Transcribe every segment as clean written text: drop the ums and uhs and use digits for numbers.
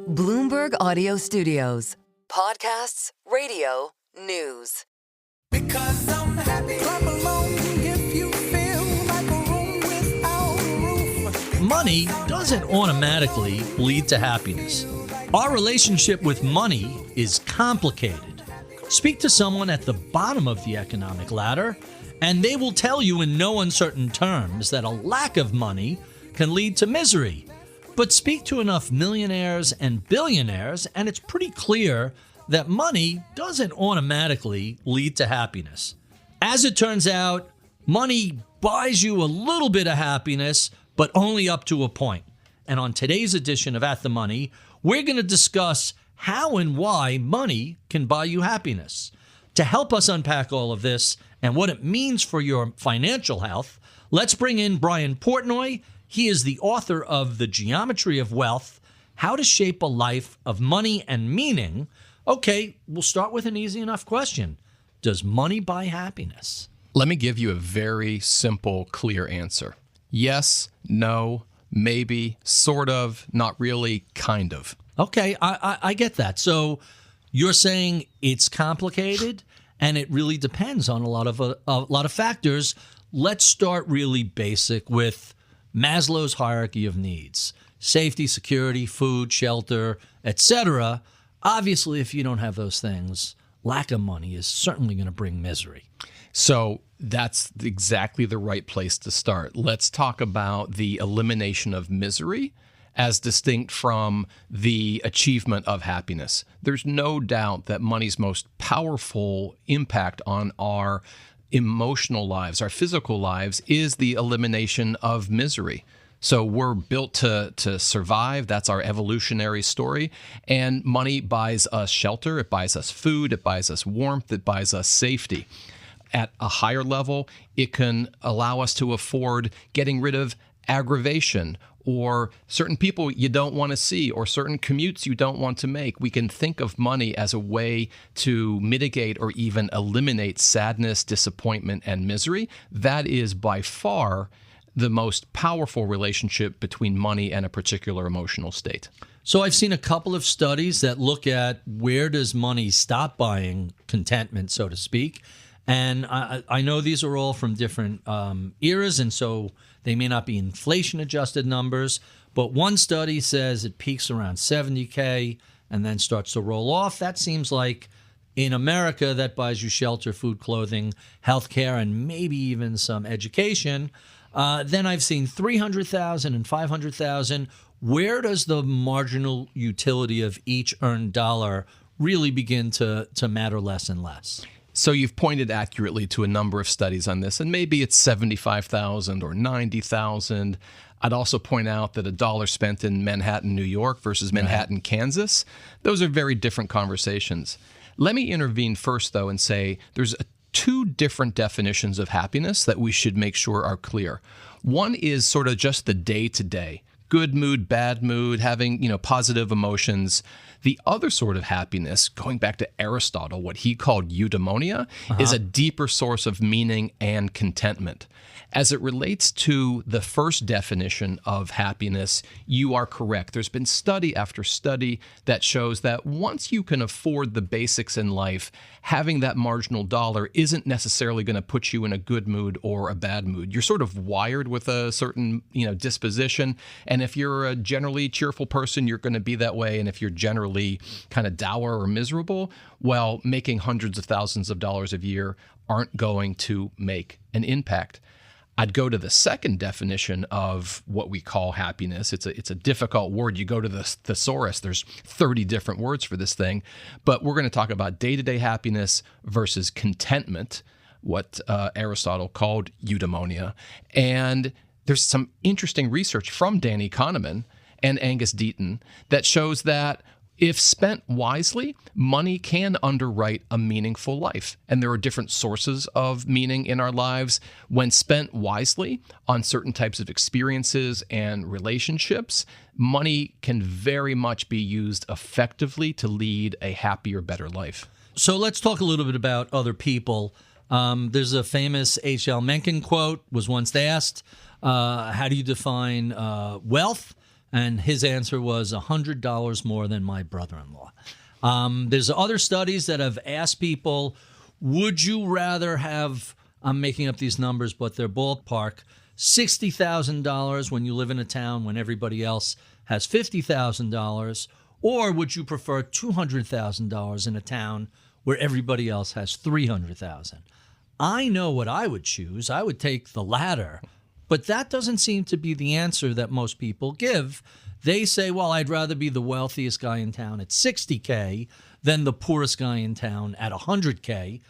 Bloomberg Audio Studios. Podcasts, radio, news. Because I'm happy. Clap along if you feel like a room without a roof. Money doesn't automatically lead to happiness. Our relationship with money is complicated. Speak to someone at the bottom of the economic ladder, and they will tell you in no uncertain terms that a lack of money can lead to misery. But speak to enough millionaires and billionaires, and it's pretty clear that money doesn't automatically lead to happiness. As it turns out, money buys you a little bit of happiness, but only up to a point. And on today's edition of At the Money, we're going to discuss how and why money can buy you happiness. To help us unpack all of this and what it means for your financial health, let's bring in Brian Portnoy. He is the author of The Geometry of Wealth, How to Shape a Life of Money and Meaning. Okay, we'll start with an easy enough question. Does money buy happiness? Let me give you a very simple, clear answer. Yes, no, maybe, sort of, not really, kind of. Okay, I get that. So you're saying it's complicated and it really depends on a lot of factors. Let's start really basic with Maslow's hierarchy of needs: safety, security, food, shelter, etc. Obviously, if you don't have those things, lack of money is certainly going to bring misery. So that's exactly the right place to start. Let's talk about the elimination of misery as distinct from the achievement of happiness. There's no doubt that money's most powerful impact on our emotional lives, our physical lives, is the elimination of misery. So we're built to survive. That's our evolutionary story. And money buys us shelter. It buys us food. It buys us warmth. It buys us safety. At a higher level, it can allow us to afford getting rid of aggravation or certain people you don't want to see or certain commutes you don't want to make. We can think of money as a way to mitigate or even eliminate sadness, disappointment, and misery. That is by far the most powerful relationship between money and a particular emotional state. So I've seen a couple of studies that look at where does money stop buying contentment, so to speak. And I know these are all from different eras, and so they may not be inflation-adjusted numbers. But one study says it peaks around $70K and then starts to roll off. That seems like in America, that buys you shelter, food, clothing, healthcare, and maybe even some education. Then I've seen $300,000 and $500,000. Where does the marginal utility of each earned dollar really begin to matter less and less? So you've pointed accurately to a number of studies on this, and maybe it's 75,000 or 90,000. I'd also point out that a dollar spent in Manhattan, New York versus Manhattan, Kansas, those are very different conversations. Let me intervene first, though, and say there's two different definitions of happiness that we should make sure are clear. One is sort of just the day-to-day, good mood, bad mood, having, positive emotions. The other sort of happiness, going back to Aristotle, what he called eudaimonia, is a deeper source of meaning and contentment. As it relates to the first definition of happiness, you are correct. There's been study after study that shows that once you can afford the basics in life, having that marginal dollar isn't necessarily going to put you in a good mood or a bad mood. You're sort of wired with a certain, disposition. And if you're a generally cheerful person, you're going to be that way. And if you're generally kind of dour or miserable, well, making hundreds of thousands of dollars a year aren't going to make an impact. I'd go to the second definition of what we call happiness. It's a difficult word. You go to the thesaurus, there's 30 different words for this thing. But we're going to talk about day-to-day happiness versus contentment, what Aristotle called eudaimonia. And there's some interesting research from Danny Kahneman and Angus Deaton that shows that if spent wisely, money can underwrite a meaningful life. And there are different sources of meaning in our lives. When spent wisely on certain types of experiences and relationships, money can very much be used effectively to lead a happier, better life. So let's talk a little bit about other people. There's a famous H.L. Mencken quote, was once asked, how do you define wealth? And his answer was $100 more than my brother-in-law. There's other studies that have asked people, would you rather have, I'm making up these numbers, but they're ballpark, $60,000 when you live in a town when everybody else has $50,000, or would you prefer $200,000 in a town where everybody else has $300,000? I know what I would choose. I would take the latter, but that doesn't seem to be the answer that most people give. They say, well, I'd rather be the wealthiest guy in town at $60K than the poorest guy in town at $100K.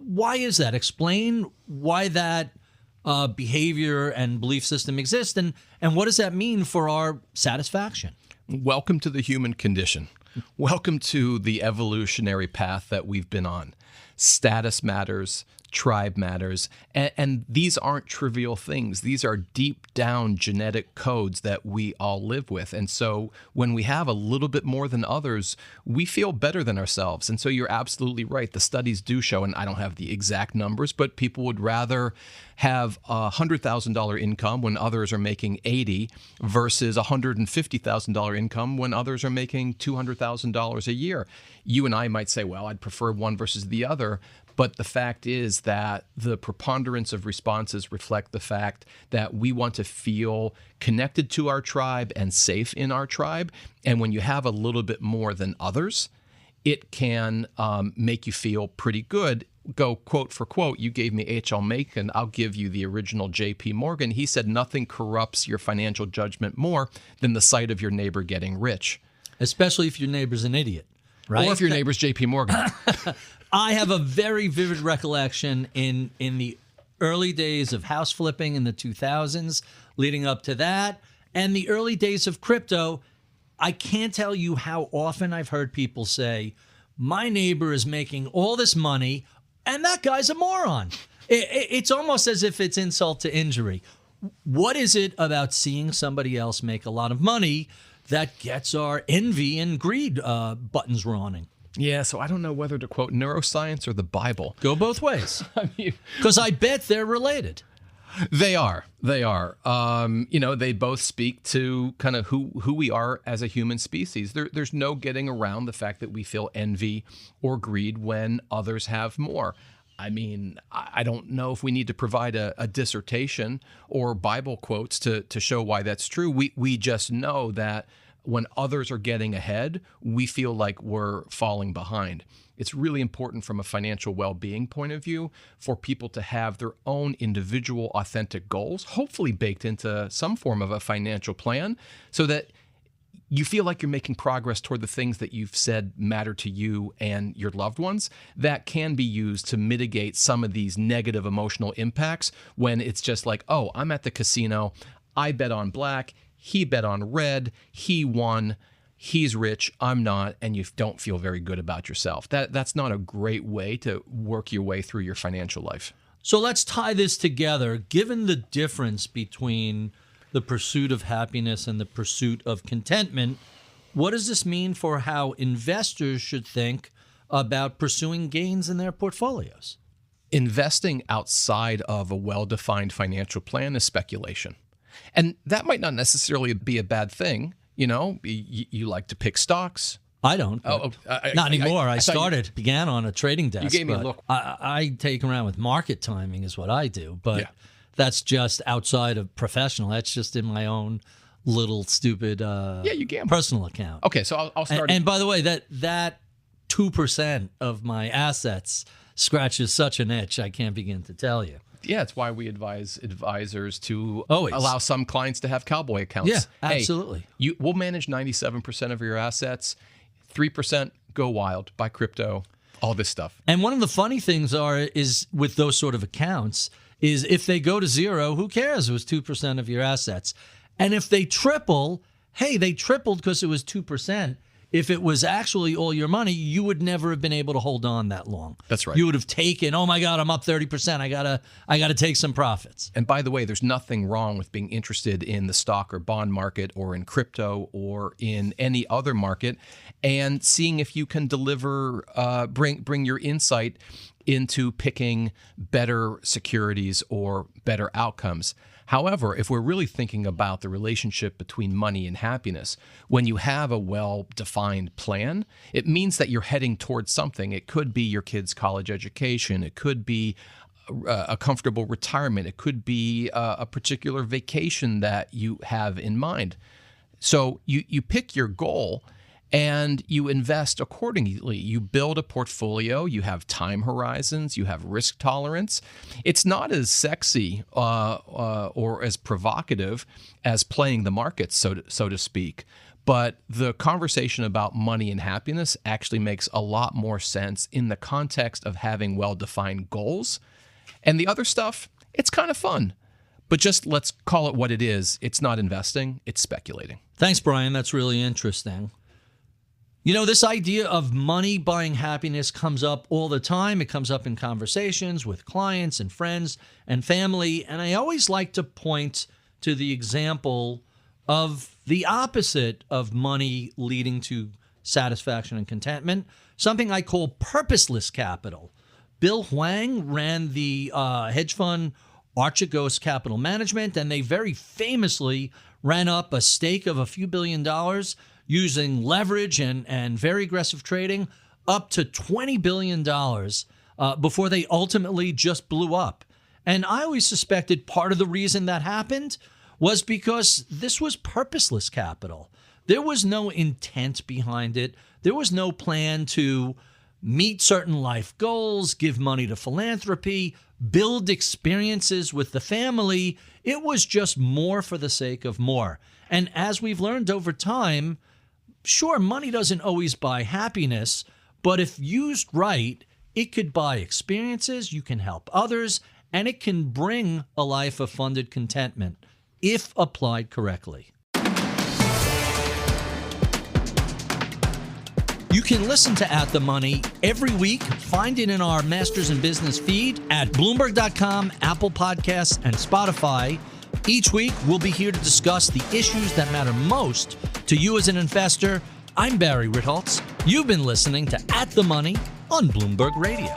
Why is that? Explain why that behavior and belief system exists, and what does that mean for our satisfaction? Welcome to the human condition. Welcome to the evolutionary path that we've been on. Status matters, tribe matters, and these aren't trivial things. These are deep down genetic codes that we all live with. And so when we have a little bit more than others, we feel better than ourselves. And so you're absolutely right. The studies do show, and I don't have the exact numbers, but people would rather have a $100,000 income when others are making $80 versus a $150,000 income when others are making $200,000 a year. You and I might say, well, I'd prefer one versus the other. But the fact is that the preponderance of responses reflect the fact that we want to feel connected to our tribe and safe in our tribe. And when you have a little bit more than others, it can make you feel pretty good. Go quote for quote, you gave me H.L. Mencken, I'll give you the original J.P. Morgan. He said nothing corrupts your financial judgment more than the sight of your neighbor getting rich. Especially if your neighbor's an idiot, right? Or if your neighbor's J.P. Morgan. I have a very vivid recollection in the early days of house flipping in the 2000s, leading up to that, and the early days of crypto. I can't tell you how often I've heard people say, my neighbor is making all this money, and that guy's a moron. It's almost as if it's insult to injury. What is it about seeing somebody else make a lot of money that gets our envy and greed buttons running? Yeah, so I don't know whether to quote neuroscience or the Bible. Go both ways. Because I bet they're related. They are. They both speak to kind of who we are as a human species. There's no getting around the fact that we feel envy or greed when others have more. I mean, I don't know if we need to provide a dissertation or Bible quotes to show why that's true. We just know that when others are getting ahead, we feel like we're falling behind. It's really important from a financial well-being point of view for people to have their own individual authentic goals, hopefully baked into some form of a financial plan, so that you feel like you're making progress toward the things that you've said matter to you and your loved ones. That can be used to mitigate some of these negative emotional impacts when it's just like, oh, I'm at the casino, I bet on black, he bet on red, he won, he's rich, I'm not, and you don't feel very good about yourself. That's not a great way to work your way through your financial life. So let's tie this together. Given the difference between the pursuit of happiness and the pursuit of contentment, what does this mean for how investors should think about pursuing gains in their portfolios? Investing outside of a well-defined financial plan is speculation. And that might not necessarily be a bad thing. You know, you like to pick stocks. I don't. Not anymore. I began on a trading desk. You gave me a look. I take around with market timing is what I do. But that's just outside of professional. That's just in my own little stupid you gamble. Personal account. Okay, so I'll start. And by the way, that 2% of my assets scratches such an itch I can't begin to tell you. Yeah, it's why we advise advisors to Always allow some clients to have cowboy accounts. Yeah, absolutely. Hey, we'll manage 97% of your assets. 3% go wild, buy crypto, all this stuff. And one of the funny things is with those sort of accounts is if they go to zero, who cares? It was 2% of your assets. And if they triple, hey, they tripled because it was 2%. If it was actually all your money, you would never have been able to hold on that long. That's right. You would have taken, oh my God, I'm up 30%. I gotta take some profits. And by the way, there's nothing wrong with being interested in the stock or bond market or in crypto or in any other market and seeing if you can deliver, bring your insight into picking better securities or better outcomes. However, if we're really thinking about the relationship between money and happiness, when you have a well-defined plan, it means that you're heading towards something. It could be your kid's college education. It could be a comfortable retirement. It could be a particular vacation that you have in mind. So you pick your goal and you invest accordingly. You build a portfolio, you have time horizons, you have risk tolerance. It's not as sexy or as provocative as playing the markets, so to speak. But the conversation about money and happiness actually makes a lot more sense in the context of having well-defined goals. And the other stuff, it's kind of fun. But just let's call it what it is. It's not investing, it's speculating. Thanks, Brian. That's really interesting. You know, this idea of money buying happiness comes up all the time. It comes up in conversations with clients and friends and family. And I always like to point to the example of the opposite of money leading to satisfaction and contentment, something I call purposeless capital. Bill Hwang ran the hedge fund Archegos Capital Management, and they very famously ran up a stake of a few $1 billion using leverage and very aggressive trading up to $20 billion before they ultimately just blew up. And I always suspected part of the reason that happened was because this was purposeless capital. There was no intent behind it. There was no plan to meet certain life goals, give money to philanthropy, build experiences with the family. It was just more for the sake of more. And as we've learned over time, sure, money doesn't always buy happiness, but if used right, it could buy experiences, you can help others, and it can bring a life of funded contentment if applied correctly. You can listen to At the Money every week. Find it in our Masters in Business feed at Bloomberg.com, Apple Podcasts, and Spotify. Each week, we'll be here to discuss the issues that matter most to you as an investor. I'm Barry Ritholtz. You've been listening to At the Money on Bloomberg Radio.